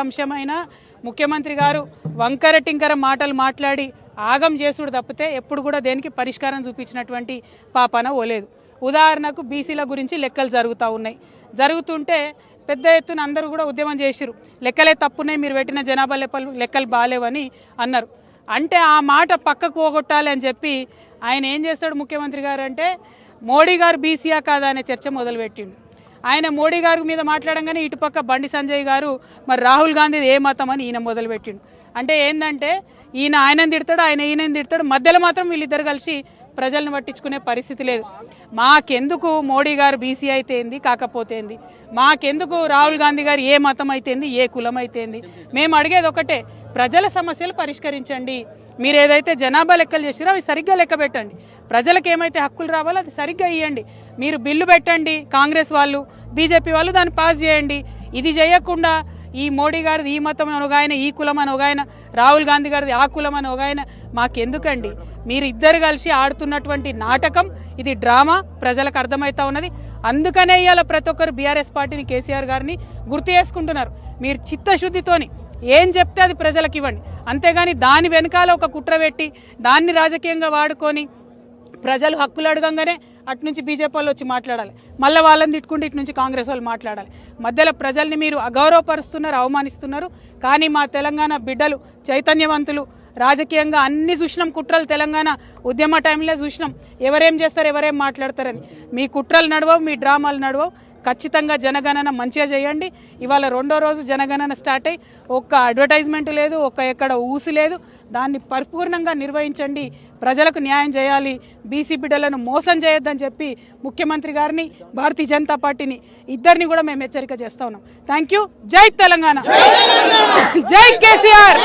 అంశమైనా ముఖ్యమంత్రి గారు వంకర టింకర మాటలు మాట్లాడి ఆగం చేసుడు తప్పితే ఎప్పుడు కూడా దేనికి పరిష్కారం చూపించినటువంటి పాపన ఓలేదు. ఉదాహరణకు బీసీల గురించి లెక్కలు జరుగుతుంటే పెద్ద ఎత్తున అందరూ కూడా ఉద్యమం చేసిరు. లెక్కలే తప్పున్నాయి, మీరు పెట్టిన జనాభా లెక్కలు బాగాలేవని అన్నారు. అంటే ఆ మాట పక్కకు పోగొట్టాలి అని చెప్పి ఆయన ఏం చేస్తాడు ముఖ్యమంత్రి గారు అంటే మోడీ గారు బీసీయా కాదా అనే చర్చ మొదలుపెట్టిండు. ఆయన మోడీ గారి మీద మాట్లాడంగానే ఇటుపక్క బండి సంజయ్ గారు మరి రాహుల్ గాంధీ ఏ మతం అని ఈయన మొదలుపెట్టిండు. అంటే ఏంటంటే ఈయన ఆయనని తిడతాడు, ఆయన ఈయనని తిడతాడు, మధ్యలో మాత్రం వీళ్ళిద్దరు కలిసి ప్రజలను పట్టించుకునే పరిస్థితి లేదు. మాకెందుకు మోడీ గారు బీసీ అయితే ఏంది, కాకపోతే ఏంది, మాకెందుకు రాహుల్ గాంధీ గారు ఏ మతం అయితే ఏంది, ఏ కులం అయితే ఏంది, మేము అడిగేది ఒకటే, ప్రజల సమస్యలు పరిష్కరించండి. మీరు ఏదైతే జనాభా లెక్కలు చేసిరో అవి సరిగ్గా లెక్క పెట్టండి. ప్రజలకు ఏమైతే హక్కులు రావాలో అది సరిగ్గా ఇవ్వండి. మీరు బిల్లు పెట్టండి, కాంగ్రెస్ వాళ్ళు బీజేపీ వాళ్ళు దాన్ని పాస్ చేయండి. ఇది చేయకుండా ఈ మోడీ గారిది ఈ మతం అని ఒగాయన, ఈ కులం అని ఒగాయన, రాహుల్ గాంధీ గారిది ఆ కులం అని ఒగాయన, మాకెందుకండి? మీరు ఇద్దరు కలిసి ఆడుతున్నటువంటి నాటకం ఇది, డ్రామా ప్రజలకు అర్థమవుతా ఉన్నది. అందుకనే ఇవాళ ప్రతి ఒక్కరు బీఆర్ఎస్ పార్టీని, కేసీఆర్ గారిని గుర్తు చేసుకుంటున్నారు. మీరు చిత్తశుద్ధితోని ఏం చెప్తే అది ప్రజలకు ఇవ్వండి, అంతేగాని దాని వెనకాల ఒక కుట్ర పెట్టి దాన్ని రాజకీయంగా వాడుకొని ప్రజలు హక్కులు అడగంగానే అటు నుంచి బీజేపీ వాళ్ళు వచ్చి మాట్లాడాలి, మళ్ళీ వాళ్ళని తిట్టుకుంటే ఇటు నుంచి కాంగ్రెస్ వాళ్ళు మాట్లాడాలి. మధ్యలో ప్రజల్ని మీరు అగౌరవపరుస్తున్నారు, అవమానిస్తున్నారు. కానీ మా తెలంగాణ బిడ్డలు చైతన్యవంతులు, రాజకీయంగా అన్ని చూసినాం కుట్రలు. తెలంగాణ ఉద్యమ టైంలో చూసినాం ఎవరేం చేస్తారు, ఎవరేం మాట్లాడతారని. మీ కుట్రలు నడవవు, మీ డ్రామాలు నడవవు. ఖచ్చితంగా జనగణన మంచిగా చేయండి. ఇవాళ రెండో రోజు జనగణన స్టార్ట్ అయ్యి ఒక్క అడ్వర్టైజ్మెంట్ లేదు, ఎక్కడ ఊసు లేదు. దాన్ని పరిపూర్ణంగా నిర్వహించండి, ప్రజలకు న్యాయం చేయాలి, బీసీ బిడ్డలను మోసం చేయొద్దని చెప్పి ముఖ్యమంత్రి గారిని, భారతీయ జనతా పార్టీని ఇద్దరిని కూడా మేము హెచ్చరిక చేస్తా ఉన్నాం. Thank you. జై తెలంగాణ, జై కేసీఆర్.